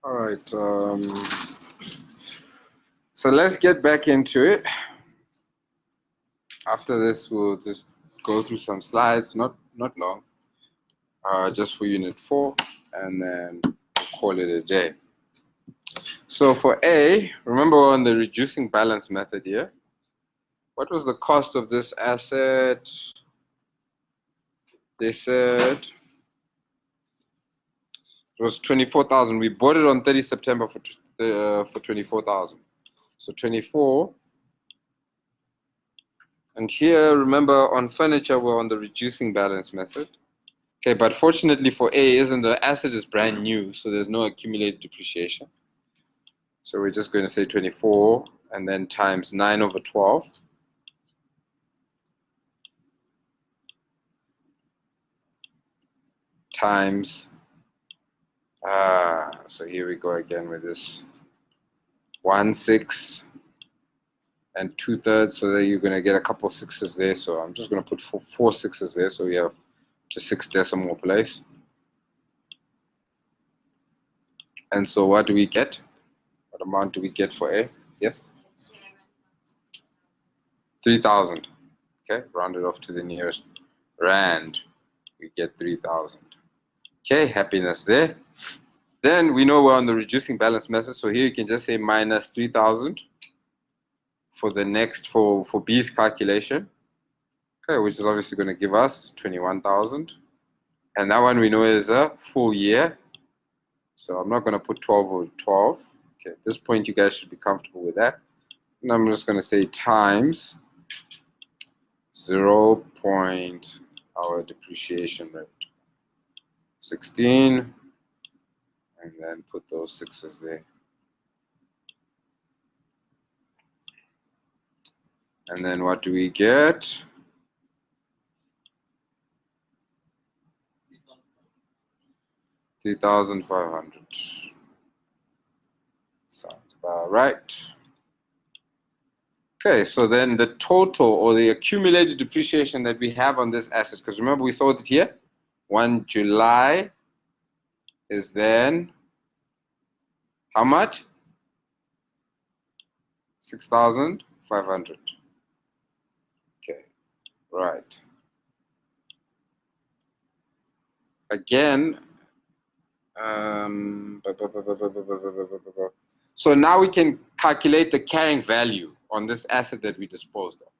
All right. So let's get back into it. After this, we'll just go through some slides, not long, just for Unit 4, and then call it a day. So for A, remember we're on the reducing balance method here. What was the cost of this asset? They said it was 24,000. We bought it on 30 September for 24,000. So 24. And here, remember, on furniture, we're on the reducing balance method. Okay, but fortunately for A, the asset is brand new, so there's no accumulated depreciation. So we're just going to say 24 and then times 9/12. Times, so here we go again with this 1/6 and 2/3, so that you're going to get a couple sixes there. So I'm just going to put four sixes there, so we have to 6 decimal place. And so what do we get? What amount do we get for A? Yes? 3,000. Okay, rounded off to the nearest rand. We get 3,000. Okay, happiness there. Then we know we're on the reducing balance method, so here you can just say minus 3,000 for the next, for B's calculation. Okay, which is obviously going to give us 21,000. And that one we know is a full year. So I'm not going to put 12 over 12. Okay, at this point you guys should be comfortable with that. And I'm just going to say times 0. Our depreciation rate. 16. And then put those sixes there. And then what do we get? 3,500. Sounds about right. Okay, so then the total or the accumulated depreciation that we have on this asset, because remember we sold it here, 1 July is then how much? 6,500. Okay, right. Again, so now we can calculate the carrying value on this asset that we disposed of.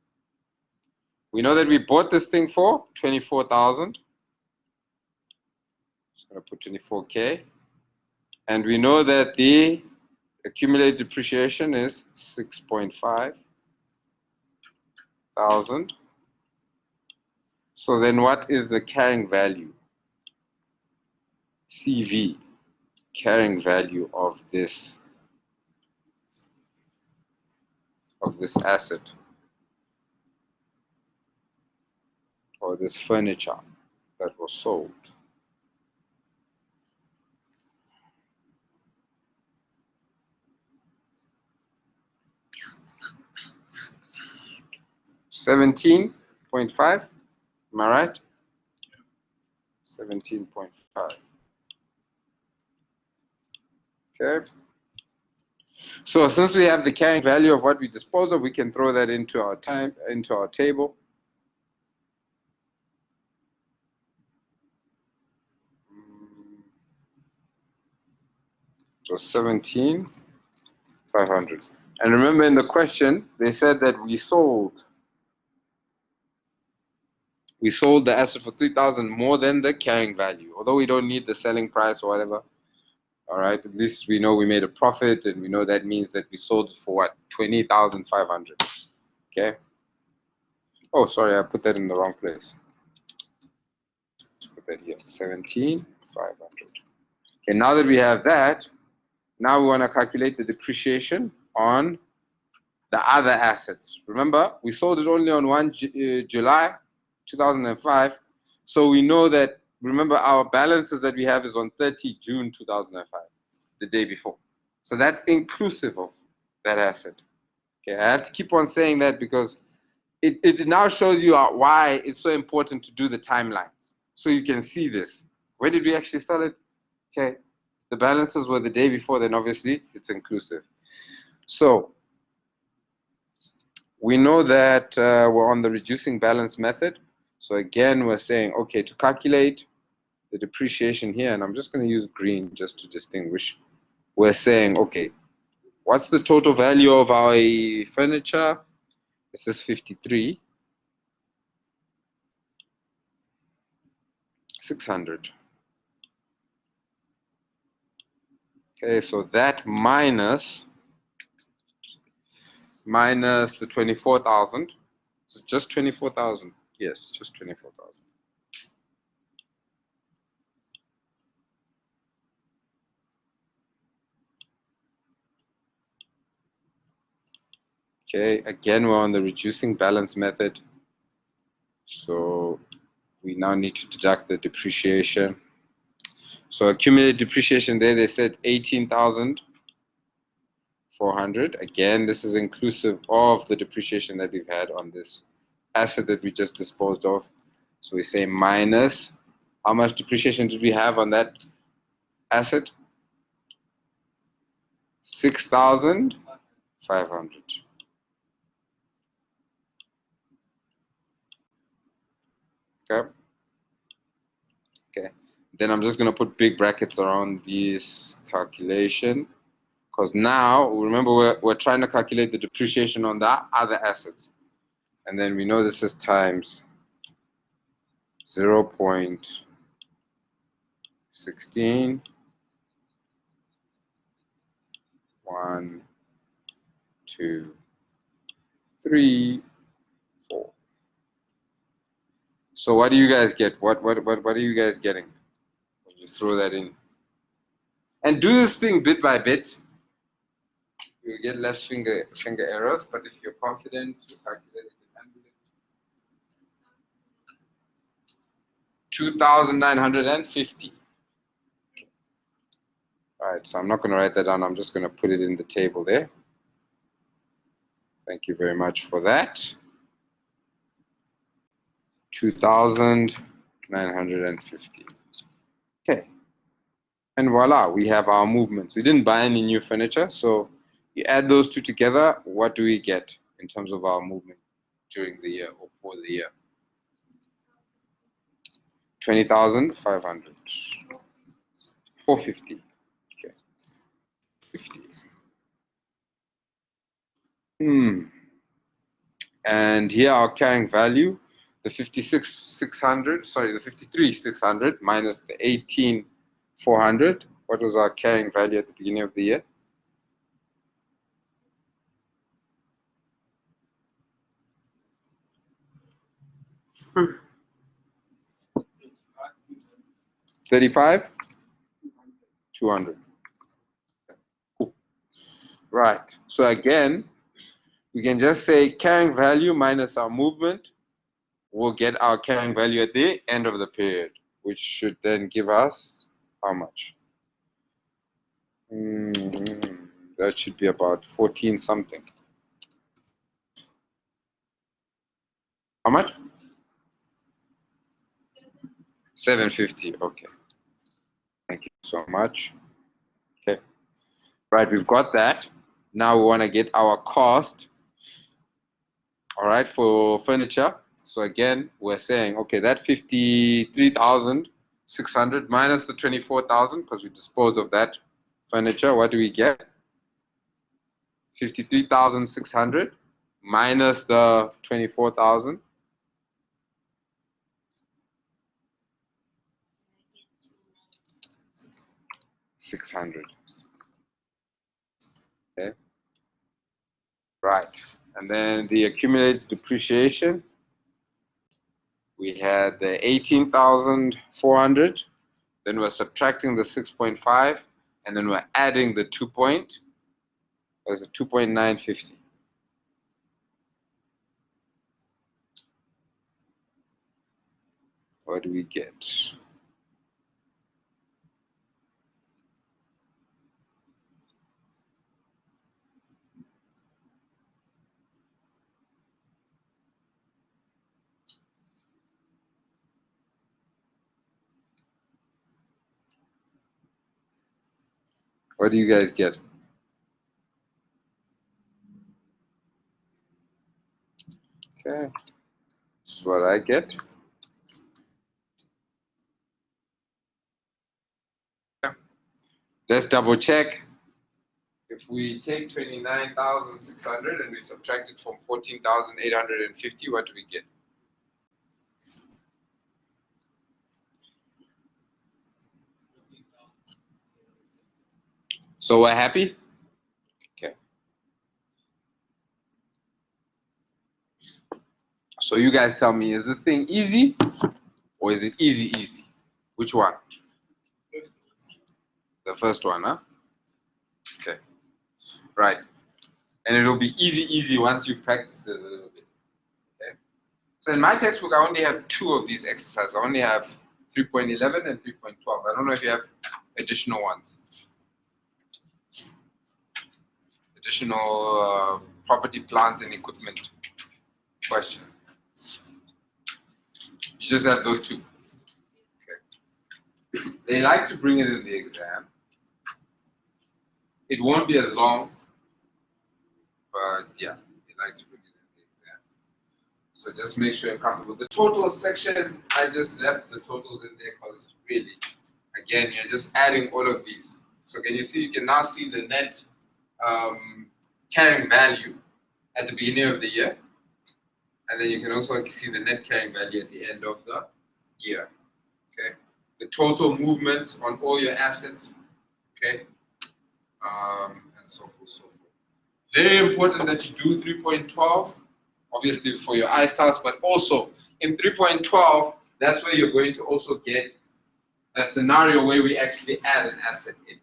We know that we bought this thing for 24,000. Just going to put 24K. And we know that the accumulated depreciation is 6.5 thousand. So then what is the carrying value? CV, carrying value of this asset or this furniture that was sold. $17.5, am I right? 17.5. Okay. So since we have the carrying value of what we dispose of, we can throw that into our table. So 17,500. And remember in the question, they said that we sold the asset for 3,000 more than the carrying value, although we don't need the selling price or whatever. All right, at least we know we made a profit, and we know that means that we sold it for what? 20,500. Okay. Oh, sorry, I put that in the wrong place. Put that here, 17,500. Okay, now that we have that, now we want to calculate the depreciation on the other assets. Remember, we sold it only on 1 July 2005, so we know that, remember, our balances that we have is on 30 June 2005, the day before. So that's inclusive of that asset. Okay, I have to keep on saying that because it now shows you why it's so important to do the timelines. So you can see this. When did we actually sell it? Okay, the balances were the day before, then obviously it's inclusive. So we know that we're on the reducing balance method. So again, we're saying, okay, to calculate the depreciation here, and I'm just going to use green just to distinguish. We're saying, okay, what's the total value of our furniture? This is 53,600. Okay, so that minus the 24,000. So just 24,000. Yes, just 24,000. Okay, again, we're on the reducing balance method. So we now need to deduct the depreciation. So accumulated depreciation there, they said 18,400. Again, this is inclusive of the depreciation that we've had on this asset that we just disposed of. So we say minus, how much depreciation did we have on that asset? 6,500. Okay. Okay. Then I'm just going to put big brackets around this calculation, because now, remember, we're trying to calculate the depreciation on the other assets. And then we know this is times 0.16, 1, 2, 3, 4. So what do you guys get? What are you guys getting when you throw that in? And do this thing bit by bit. You get less finger errors, but if you're confident to calculate, you can handle it. 2,950. All right, so I'm not going to write that down. I'm just going to put it in the table there. Thank you very much for that. 2,950. Okay. And voila, we have our movements. We didn't buy any new furniture, so you add those two together, what do we get in terms of our movement during the year or for the year? 20,500. 450. Okay. 50. And here our carrying value, the 56,600, sorry, the 53,600 minus the 18,400. What was our carrying value at the beginning of the year? 35? 200. Cool. Right. So again, we can just say carrying value minus our movement will get our carrying value at the end of the period, which should then give us how much? That should be about 14 something. How much? 750. Okay. Thank you so much. Okay. Right, we've got that. Now we want to get our cost, all right, for furniture. So again, we're saying, okay, that 53,600 minus the 24,000, because we disposed of that furniture, what do we get? 53,600 minus the 24,000. 600. Okay. Right. And then the accumulated depreciation, we had the 18,400. Then we're subtracting the 6.5, and then we're adding the 2 point, as a 2.950. What do we get? What do you guys get? Okay, this is what I get. Let's double check. If we take 29,600 and we subtract it from 14,850, what do we get? So we're happy? Okay. So you guys tell me, is this thing easy or is it easy? Which one? The first one, huh? Okay. Right. And it'll be easy once you practice it a little bit. Okay. So in my textbook, I only have two of these exercises. I only have 3.11 and 3.12. I don't know if you have additional ones. Additional property, plant, and equipment questions. You just have those two. Okay. They like to bring it in the exam. It won't be as long, but yeah, they like to bring it in the exam. So just make sure you're comfortable. The total section, I just left the totals in there because really, again, you're just adding all of these. So can you see, you can now see the net carrying value at the beginning of the year. And then you can also see the net carrying value at the end of the year. Okay. The total movements on all your assets. Okay. And so forth. Very important that you do 3.12, obviously for your I-styles, but also in 3.12, that's where you're going to also get a scenario where we actually add an asset in.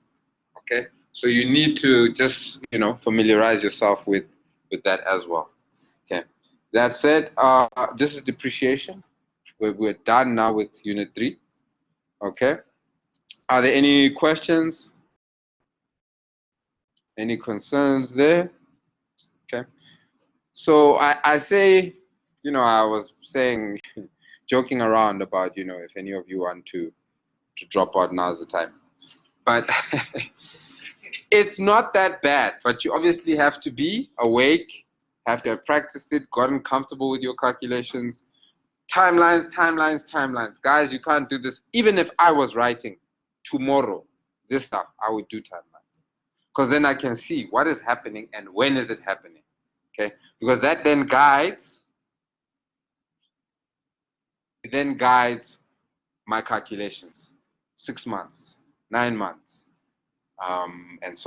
Okay, so you need to just familiarize yourself with that as well. Okay, that said, this is depreciation. We're done now with Unit 3. Okay, are there any questions? Any concerns there? Okay. So I say, I was saying, joking around about, if any of you want to drop out, now's the time. But it's not that bad. But you obviously have to be awake, have to have practiced it, gotten comfortable with your calculations. Timelines. Guys, you can't do this. Even if I was writing tomorrow, this stuff, I would do timelines. Because then I can see what is happening and when is it happening. Okay, because that then guides my calculations. 6 months, 9 months, and so